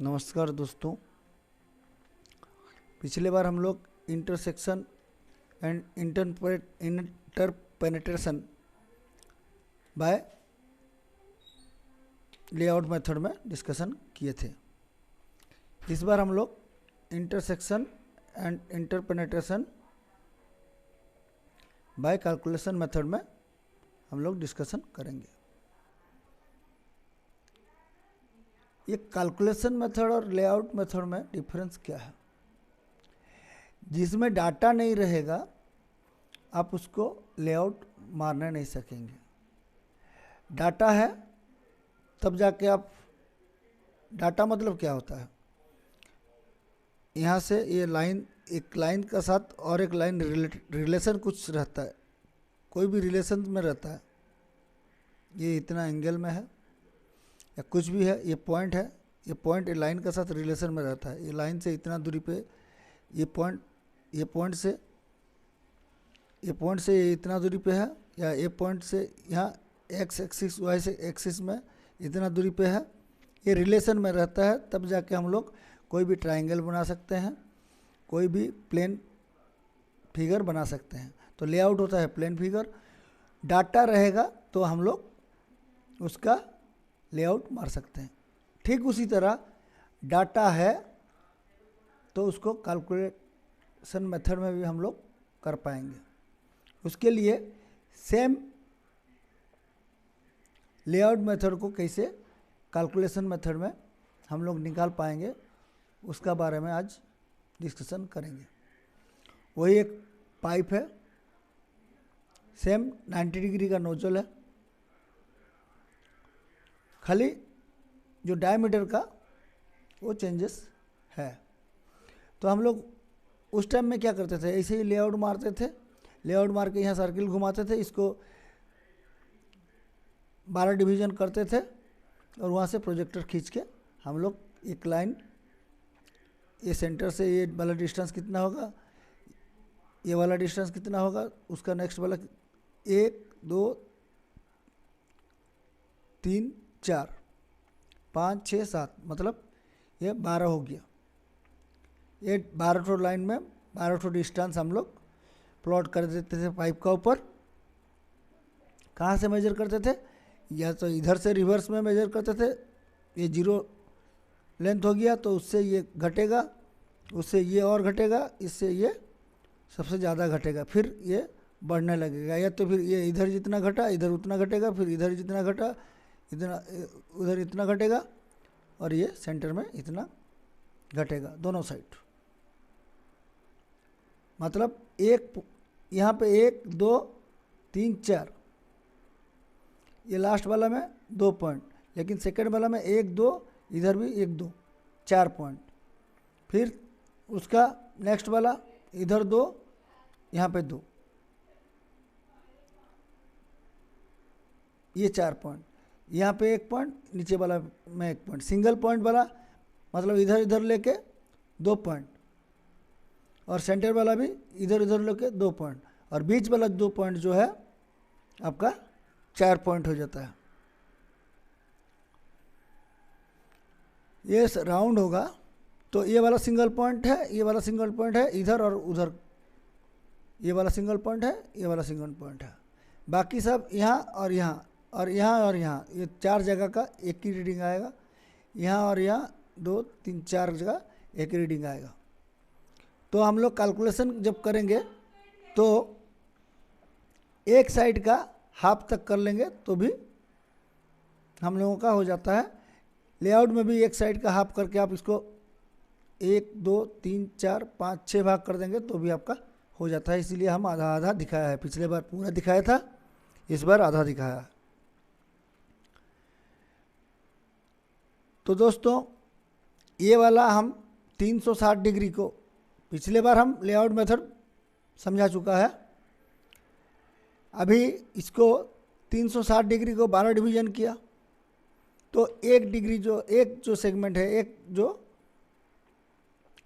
नमस्कार दोस्तों। पिछले बार हम लोग intersection and interpenetration by layout method में डिस्कशन किए थे। इस बार हम लोग intersection and interpenetration by calculation method में हम लोग डिस्कशन करेंगे। ये कैलकुलेशन मेथड और लेआउट मेथड में डिफरेंस क्या है? जिसमें डाटा नहीं रहेगा आप उसको लेआउट मारने नहीं सकेंगे। डाटा है तब जाके आप, डाटा मतलब क्या होता है? यहाँ से ये लाइन, एक लाइन का साथ और एक लाइन रिलेशन कुछ रहता है, कोई भी रिलेशन में रहता है। ये इतना एंगल में है या कुछ भी है, ये पॉइंट है, ये पॉइंट ये लाइन के साथ रिलेशन में रहता है। ये लाइन से इतना दूरी पे ये पॉइंट से ये इतना दूरी पे है, या ये पॉइंट से यहाँ एक्स एक्सिस वाई से एक्सिस में इतना दूरी पे है। ये रिलेशन में रहता है, तब जाके हम लोग कोई भी ट्रायंगल बना सकते हैं, कोई भी प्लेन फिगर बना सकते हैं। तो लेआउट होता है प्लेन फिगर। डाटा रहेगा तो हम लोग उसका लेआउट मार सकते हैं। ठीक उसी तरह डाटा है तो उसको कैलकुलेशन मेथड में भी हम लोग कर पाएंगे। उसके लिए सेम लेआउट मेथड को कैसे कैलकुलेशन मेथड में हम लोग निकाल पाएंगे, उसका बारे में आज डिस्कशन करेंगे। वही एक पाइप है, सेम 90 डिग्री का नोजल है, खाली जो डायमीटर का वो चेंजेस है। तो हम लोग उस टाइम में क्या करते थे, ऐसे ही लेआउट मारते थे। लेआउट मार के यहाँ सर्किल घुमाते थे, इसको 12 डिवीज़न करते थे और वहाँ से प्रोजेक्टर खींच के हम लोग एक लाइन, ये सेंटर से ये वाला डिस्टेंस कितना होगा, ये वाला डिस्टेंस कितना होगा, उसका नेक्स्ट वाला 1 2 3 4 5 6 7, मतलब ये 12 हो गया। ये 12 ठो लाइन में 12 ठो डिस्टेंस हम लोग प्लॉट कर देते थे पाइप का ऊपर। कहाँ से मेजर करते थे? या तो इधर से रिवर्स में मेजर करते थे। ये 0 लेंथ हो गया तो उससे ये घटेगा, उससे ये और घटेगा, इससे ये सबसे ज़्यादा घटेगा, फिर ये बढ़ने लगेगा। या तो फिर ये इधर जितना घटा इधर उतना घटेगा, फिर इधर जितना घटा इतना उधर इतना घटेगा, और ये सेंटर में इतना घटेगा दोनों साइड। मतलब एक यहाँ पे 1 2 3 4, ये लास्ट वाला में 2 पॉइंट, लेकिन सेकंड वाला में 1 2, इधर भी 1 2, 4 पॉइंट। फिर उसका नेक्स्ट वाला इधर 2, यहाँ पे 2, ये 4 पॉइंट। यहाँ पे 1 पॉइंट, नीचे वाला में 1 पॉइंट। सिंगल पॉइंट वाला मतलब इधर इधर लेके 2 पॉइंट, और सेंटर वाला भी इधर इधर लेके 2 पॉइंट, और बीच वाला 2 पॉइंट जो है आपका 4 पॉइंट हो जाता है। ये राउंड होगा तो ये वाला सिंगल पॉइंट है, ये वाला सिंगल पॉइंट है इधर और उधर, ये वाला सिंगल पॉइंट है, ये वाला सिंगल पॉइंट है। बाकी सब यहाँ और यहाँ और यहाँ और यहाँ, ये 4 जगह का एक ही रीडिंग आएगा। यहाँ और यहाँ 2 3 4 जगह एक रीडिंग आएगा। तो हम लोग कैलकुलेशन जब करेंगे तो एक साइड का हाफ तक कर लेंगे तो भी हम लोगों का हो जाता है। लेआउट में भी एक साइड का हाफ करके आप इसको 1 2 3 4 5 6 भाग कर देंगे तो भी आपका हो जाता है। इसीलिए हम आधा आधा दिखाया है। पिछले बार पूरा दिखाया था, इस बार आधा दिखाया है। तो दोस्तों ये वाला हम 360 डिग्री को पिछले बार हम लेआउट मेथड समझा चुका है। अभी इसको 360 डिग्री को 12 डिवीज़न किया तो एक जो सेगमेंट है, एक जो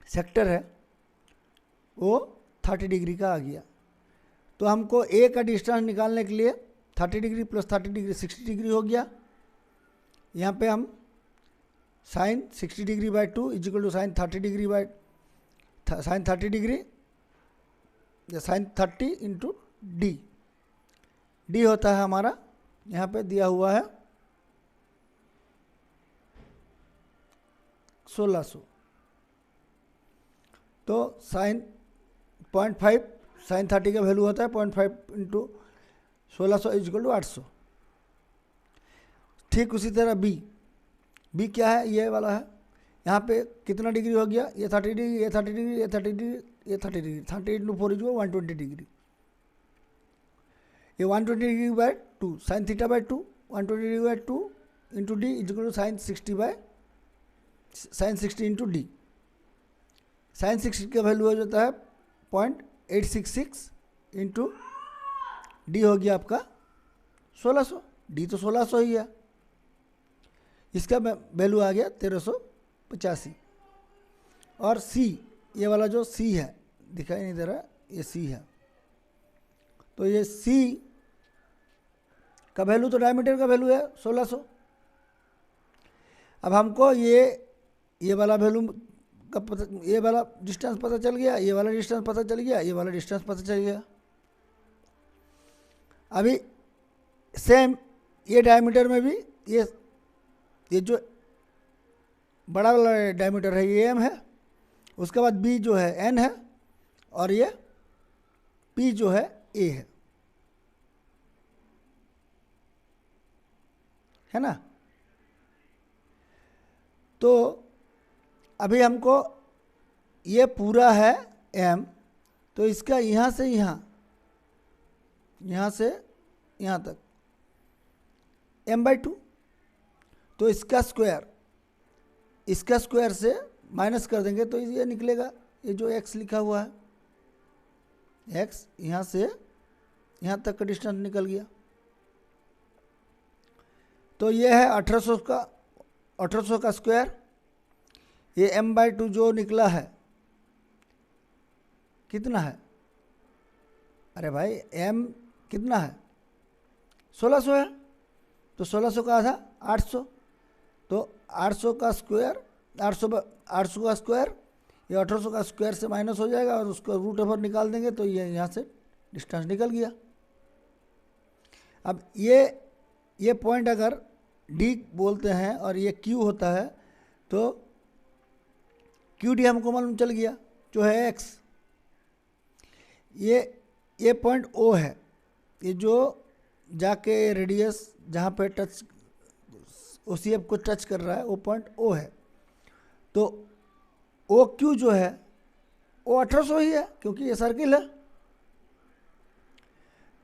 सेक्टर है वो 30 डिग्री का आ गया। तो हमको ए का डिस्टेंस निकालने के लिए 30 डिग्री प्लस 30 डिग्री 60 डिग्री हो गया। यहाँ पे हम sine 60 degree by 2 is equal to sine 30 degree by sine 30 degree या साइन 30 इंटू डी। डी होता है हमारा यहाँ पे दिया हुआ है 1600। तो साइन 0.5 साइन 30 का वैल्यू होता है 0.5 इंटू 1600 इज इक्वल टू 800। ठीक उसी तरह बी क्या है, ये वाला है। यहाँ पे कितना डिग्री हो गया, ये 30 डिग्री, ये 30 डिग्री, ये 30 डिग्री, ये 30 डिग्री, 30 इंटू 4 इज 120 डिग्री। ये 120 degree by 2 sine theta by 2 120 degree by 2 into D is equal to sine 60 by sine 60 into D. Sine 60 का वैल्यू हो जाता है 0.866 इंटू डी हो गया आपका 1600। डी तो 1600 ही है, इसका वैल्यू आ गया 1385। और सी, ये वाला जो सी है दिखाई नहीं दे रहा, ये सी है। तो ये सी का वैल्यू तो डायमीटर का वैल्यू है 1600। अब हमको ये वाला वैल्यू का ये वाला डिस्टेंस पता चल गया, ये वाला डिस्टेंस पता चल गया, ये वाला डिस्टेंस पता चल गया। अभी सेम ये डायमीटर में भी ये जो बड़ा वाला डायमीटर है ये एम है, उसके बाद बी जो है एन है, और ये पी जो है ए है ना। तो अभी हमको ये पूरा है एम, तो इसका यहाँ से यहाँ से यहाँ तक m/2, तो इसका स्क्वायर से माइनस कर देंगे तो ये निकलेगा, ये जो x लिखा हुआ है, x यहाँ से यहाँ तक का डिस्टेंस निकल गया। तो ये है 1800 का स्क्वायर। ये m/2 जो निकला है कितना है, अरे भाई m कितना है 1600 है, तो 1600 का आधा 800, तो 800 का स्क्वायर 800 का स्क्वायर ये 1800 का स्क्वायर से माइनस हो जाएगा और उसको रूट ओवर निकाल देंगे तो ये यहाँ से डिस्टेंस निकल गया। अब ये पॉइंट अगर डी बोलते हैं और ये क्यू होता है तो क्यू डी हमको मालूम चल गया जो है एक्स। ये पॉइंट ओ है, ये जो जाके रेडियस जहाँ पे टच ओ सी एफ को टच कर रहा है वो पॉइंट ओ है। तो ओ क्यू जो है वो 1800 ही है क्योंकि ये सर्किल है।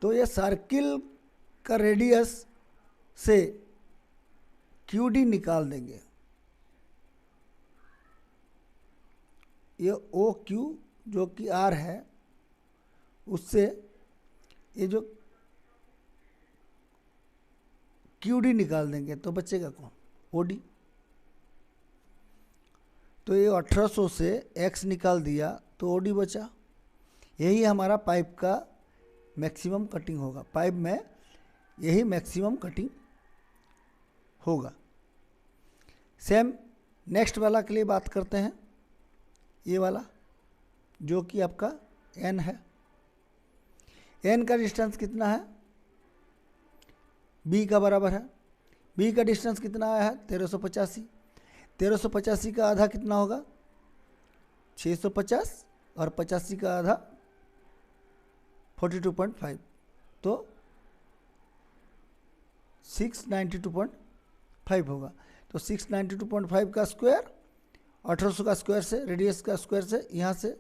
तो ये सर्किल का रेडियस से क्यू डी निकाल देंगे। ये ओ क्यू जो कि आर है उससे ये जो क्यू डी निकाल देंगे तो बचेगा कौन, ओ डी। तो ये 1800 से एक्स निकाल दिया तो ओ डी बचा। यही हमारा पाइप का मैक्सिमम कटिंग होगा, पाइप में यही मैक्सिमम कटिंग होगा। सेम नेक्स्ट वाला के लिए बात करते हैं, ये वाला जो कि आपका एन है। एन का डिस्टेंस कितना है, बी का बराबर है। बी का डिस्टेंस कितना आया है 1385। 1385 का आधा कितना होगा 650 और 85 का आधा 42.5, तो 692.5 होगा। तो 692.5 का स्क्वायर 1800 का स्क्वायर से रेडियस का स्क्वायर से यहाँ से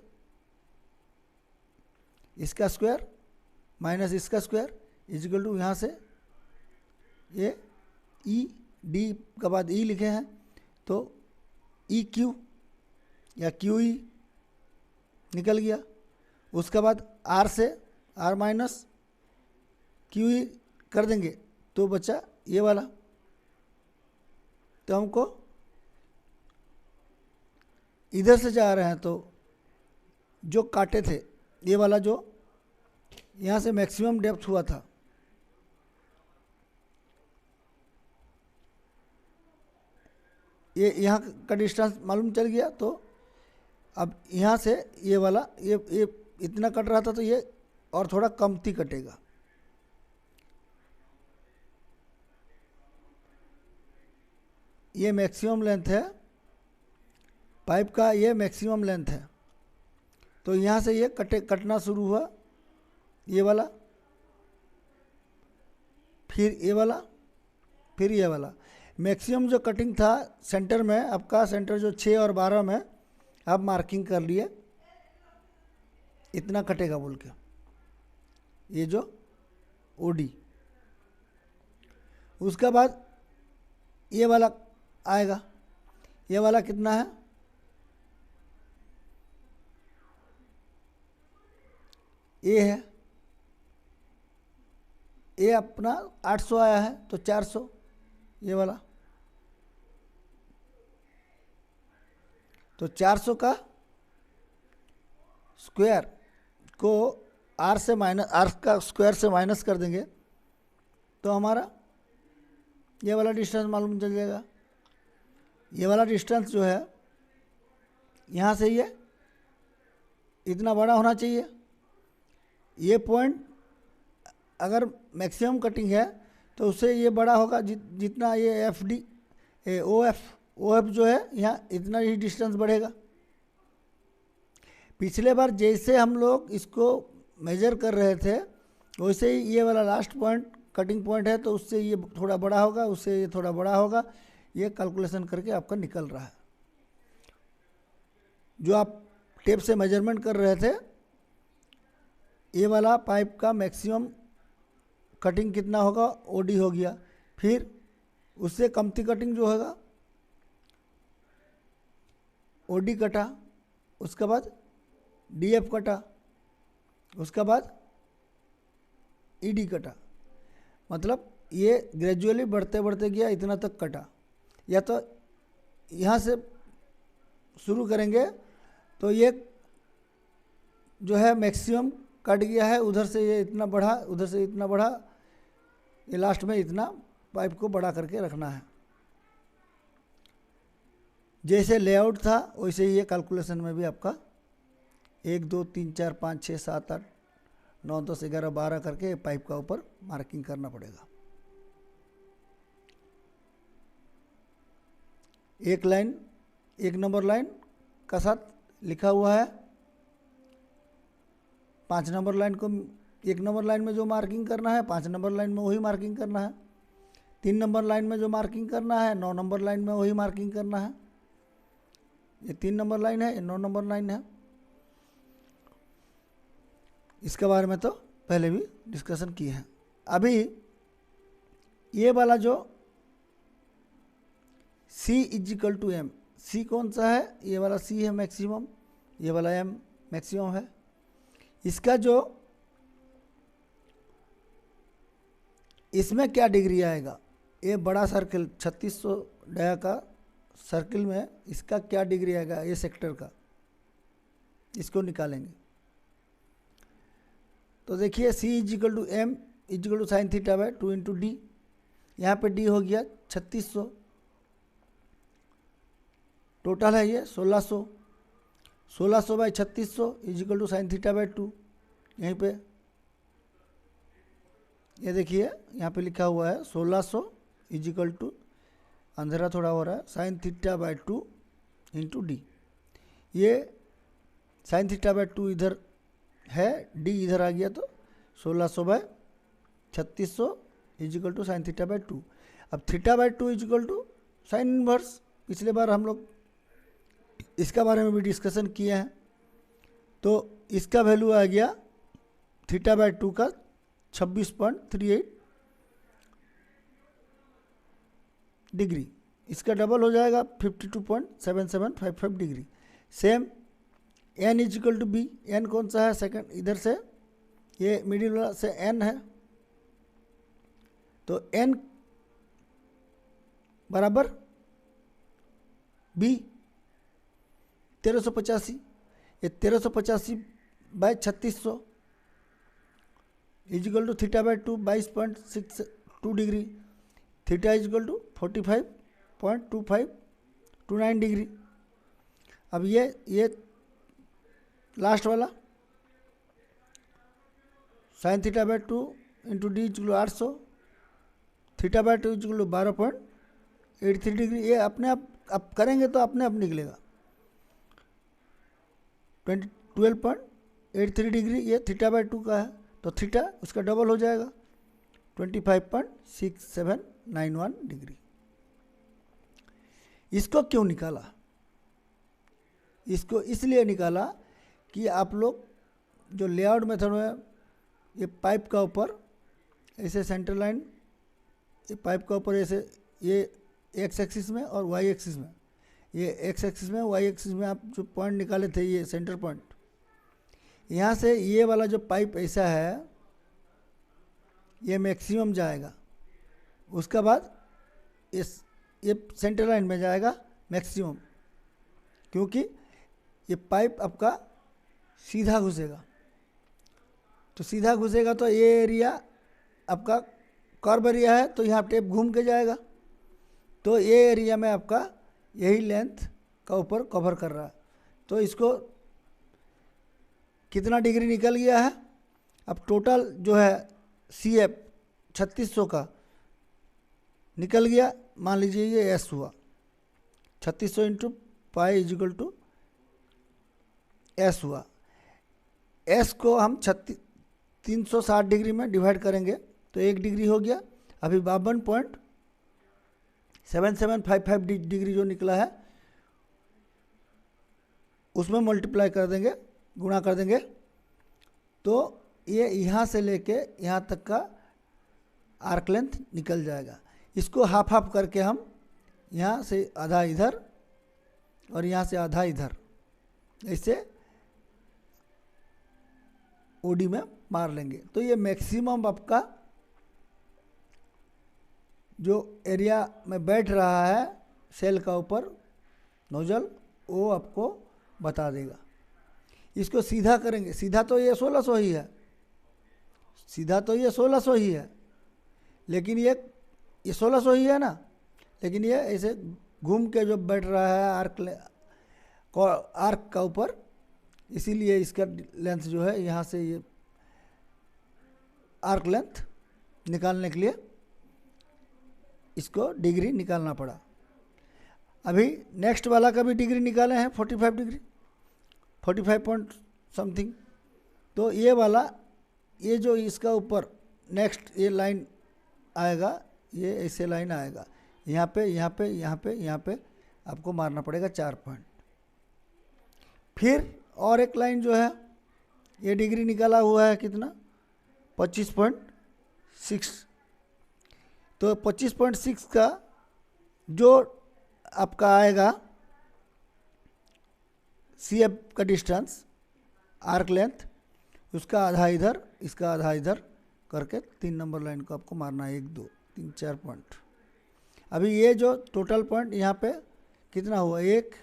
इसका स्क्वायर माइनस इसका स्क्वायर इज इक्वल टू यहाँ से ये ई डी के बाद ई लिखे हैं तो ई क्यू या क्यू ई निकल गया। उसके बाद आर से आर माइनस क्यू ई कर देंगे तो बचा ये वाला। तो हमको इधर से जा रहे हैं तो जो काटे थे ये वाला जो यहाँ से मैक्सिमम डेप्थ हुआ था ये यहाँ का डिस्टेंस मालूम चल गया। तो अब यहाँ से ये वाला ये इतना कट रहा था तो ये और थोड़ा कमती कटेगा। ये मैक्सिमम लेंथ है पाइप का, ये मैक्सिमम लेंथ है। तो यहाँ से ये कटना शुरू हुआ, ये वाला, फिर ये वाला, फिर ये वाला। मैक्सिमम जो कटिंग था सेंटर में, आपका सेंटर जो 6 और 12 में आप मार्किंग कर लिए, इतना कटेगा बोल के, ये जो ओडी। उसके बाद ये वाला आएगा, ये वाला कितना है, ये है, ये अपना 800 आया है तो 400 ये वाला, तो 400 का स्क्वायर को आर से माइनस, आर का स्क्वायर से माइनस कर देंगे तो हमारा ये वाला डिस्टेंस मालूम चल जाएगा। ये वाला डिस्टेंस जो है यहाँ से ये इतना बड़ा होना चाहिए। ये पॉइंट अगर मैक्सिमम कटिंग है तो उससे ये बड़ा होगा, जितना ये एफ डी ओ एफ जो है यहाँ इतना ही डिस्टेंस बढ़ेगा। पिछले बार जैसे हम लोग इसको मेजर कर रहे थे वैसे ही ये वाला लास्ट पॉइंट कटिंग पॉइंट है, तो उससे ये थोड़ा बड़ा होगा, उससे ये थोड़ा बड़ा होगा। ये कैलकुलेशन करके आपका निकल रहा है। जो आप टेप से मेजरमेंट कर रहे थे, ये वाला पाइप का मैक्सिमम कटिंग कितना होगा, ओडी हो गया। फिर उससे कमती कटिंग जो होगा ओडी कटा, उसके बाद डीएफ कटा, उसके बाद ईडी कटा। मतलब ये ग्रेजुअली बढ़ते बढ़ते गया, इतना तक कटा। या तो यहाँ से शुरू करेंगे तो ये जो है मैक्सिमम कट गया है, उधर से ये इतना बढ़ा, उधर से इतना बढ़ा, ये लास्ट में इतना पाइप को बड़ा करके रखना है। जैसे लेआउट था वैसे ही ये कैलकुलेशन में भी आपका 1 2 3 4 5 6 7 8 9 10 11 12 करके पाइप का ऊपर मार्किंग करना पड़ेगा। एक लाइन, 1 नंबर लाइन का साथ लिखा हुआ है। 5 नंबर लाइन को 1 नंबर लाइन में जो मार्किंग करना है 5 नंबर लाइन में वही मार्किंग करना है। 3 नंबर लाइन में जो मार्किंग करना है 9 नंबर लाइन में वही मार्किंग करना है। ये 3 नंबर लाइन है, ये 9 नंबर लाइन है। इसके बारे में तो पहले भी डिस्कशन किए हैं। अभी ये वाला जो C is equal to M, C कौन सा है, ये वाला C है मैक्सिमम, ये वाला M मैक्सिमम है। इसका जो इसमें क्या डिग्री आएगा, ये बड़ा सर्किल 3600 डाया का सर्किल में इसका क्या डिग्री आएगा, ये सेक्टर का, इसको निकालेंगे। तो देखिए C is equal to M is equal to sine theta by 2 into D. यहाँ पे डी हो गया 3600, टोटल है ये 1600, 1600 by 3600 is equal to sine theta by 2। यहीं पे ये देखिए यहाँ पे लिखा हुआ है 1600 इजिकल टू, अंधेरा थोड़ा हो रहा है, sine theta by 2 into D. ये साइन थीटा बाय 2 इधर है, डी इधर आ गया, तो 1600 by 3600 is equal to sine theta by 2। अब theta by 2 is equal to sine inverse, पिछले बार हम लोग इसका बारे में भी डिस्कशन किए हैं। तो इसका वैल्यू आ गया थीटा बाय 2 का 26.38 डिग्री। इसका डबल हो जाएगा 52.7755 degree. Same N is equal to B, N कौन सा है, सेकंड इधर से ये मिडिल वाला से एन है, तो एन बराबर बी 1385। ये 1385 by 3600 is equal to theta by 2 22.62 degree. Theta is equal to 45.25 29 degree. अब ये लास्ट वाला sine theta by 2 into D equal 800, theta by 2 equal 12.83 degree. ये अपने आप करेंगे तो अपने आप निकलेगा 12.83 डिग्री। ये थीटा बाई 2 का है, तो थीटा उसका डबल हो जाएगा 25.6791 डिग्री। इसको क्यों निकाला? इसको इसलिए निकाला कि आप लोग जो लेआउट मेथड में ये पाइप का ऊपर ऐसे सेंटर लाइन, ये पाइप का ऊपर ऐसे, ये एक्स एक्सिस में और वाई एक्सिस में, ये एक्स एक्सिस में वाई एक्सिस में आप जो पॉइंट निकाले थे, ये सेंटर पॉइंट, यहाँ से ये वाला जो पाइप ऐसा है ये मैक्सिमम जाएगा, उसका बाद ये सेंटर लाइन में जाएगा मैक्सिमम, क्योंकि ये पाइप आपका सीधा घुसेगा। तो सीधा घुसेगा तो ये एरिया आपका कर्व एरिया है, तो यहाँ टेप घूम के जाएगा, तो ये एरिया में आपका यही लेंथ का ऊपर कवर कर रहा है। तो इसको कितना डिग्री निकल गया है? अब टोटल जो है सी एफ 3600 का निकल गया, मान लीजिए ये एस हुआ 3600 into pi is equal to S हुआ। एस को हम 360 डिग्री में डिवाइड करेंगे तो 1 डिग्री हो गया। अभी 52.7755 डिग्री जो निकला है उसमें मल्टीप्लाई कर देंगे, गुणा कर देंगे, तो ये यहाँ से लेके यहाँ तक का आर्क लेंथ निकल जाएगा। इसको हाफ हाफ करके हम यहाँ से आधा इधर और यहाँ से आधा इधर ऐसे ओडी में मार लेंगे, तो ये मैक्सिमम आपका जो एरिया में बैठ रहा है सेल का ऊपर नोजल, वो आपको बता देगा। इसको सीधा करेंगे, सीधा तो ये 1600 ही है, सीधा तो ये 1600 ही है, लेकिन ये 1600 ही है ना, लेकिन ये ऐसे घूम के जो बैठ रहा है आर्क का ऊपर, इसीलिए इसका लेंथ जो है यहाँ से ये आर्क लेंथ निकालने के लिए इसको डिग्री निकालना पड़ा। अभी नेक्स्ट वाला का भी डिग्री निकाले हैं 45 डिग्री, 45 पॉइंट समथिंग। तो ये वाला, ये जो इसका ऊपर नेक्स्ट ये लाइन आएगा, ये ऐसे लाइन आएगा, यहाँ पे यहाँ पे यहाँ पे यहाँ पे आपको मारना पड़ेगा 4 पॉइंट। फिर और एक लाइन जो है ये डिग्री निकाला हुआ है कितना 25.6, तो 25.6 का जो आपका आएगा सी एफ का डिस्टेंस आर्क लेंथ, उसका आधा इधर इसका आधा इधर करके 3 नंबर लाइन को आपको मारना है, 1 2 3 4 पॉइंट। अभी ये जो टोटल पॉइंट यहाँ पे कितना हुआ 1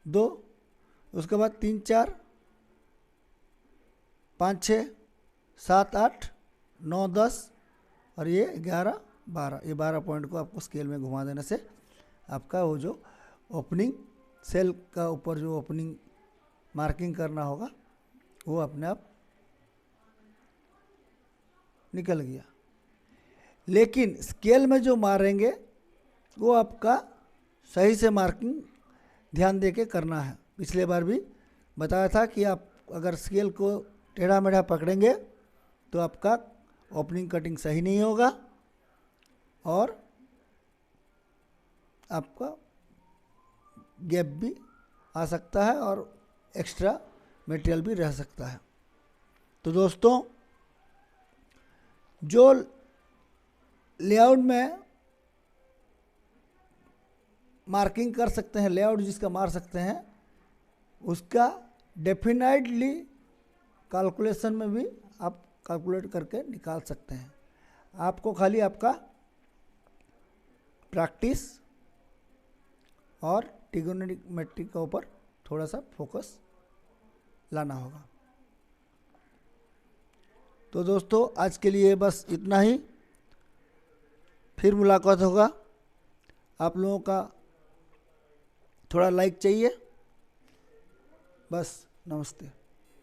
2, उसके बाद 3 4 5 6 7 8 9 10 और ये 11 12, ये 12 पॉइंट को आपको स्केल में घुमा देने से आपका वो जो ओपनिंग सेल का ऊपर जो ओपनिंग मार्किंग करना होगा वो अपने आप निकल गया। लेकिन स्केल में जो मारेंगे वो आपका सही से मार्किंग ध्यान दे के करना है। पिछले बार भी बताया था कि आप अगर स्केल को टेढ़ा मेढ़ा पकड़ेंगे तो आपका ओपनिंग कटिंग सही नहीं होगा और आपका गैप भी आ सकता है और एक्स्ट्रा मटेरियल भी रह सकता है। तो दोस्तों, जो लेआउट में मार्किंग कर सकते हैं, लेआउट जिसका मार सकते हैं, उसका डेफिनेटली कैलकुलेशन में भी आप कैलकुलेट करके निकाल सकते हैं। आपको खाली आपका प्रैक्टिस और ट्रिगोनोमेट्री के ऊपर थोड़ा सा फोकस लाना होगा। तो दोस्तों, आज के लिए बस इतना ही, फिर मुलाकात होगा। आप लोगों का थोड़ा लाइक चाहिए बस। नमस्ते।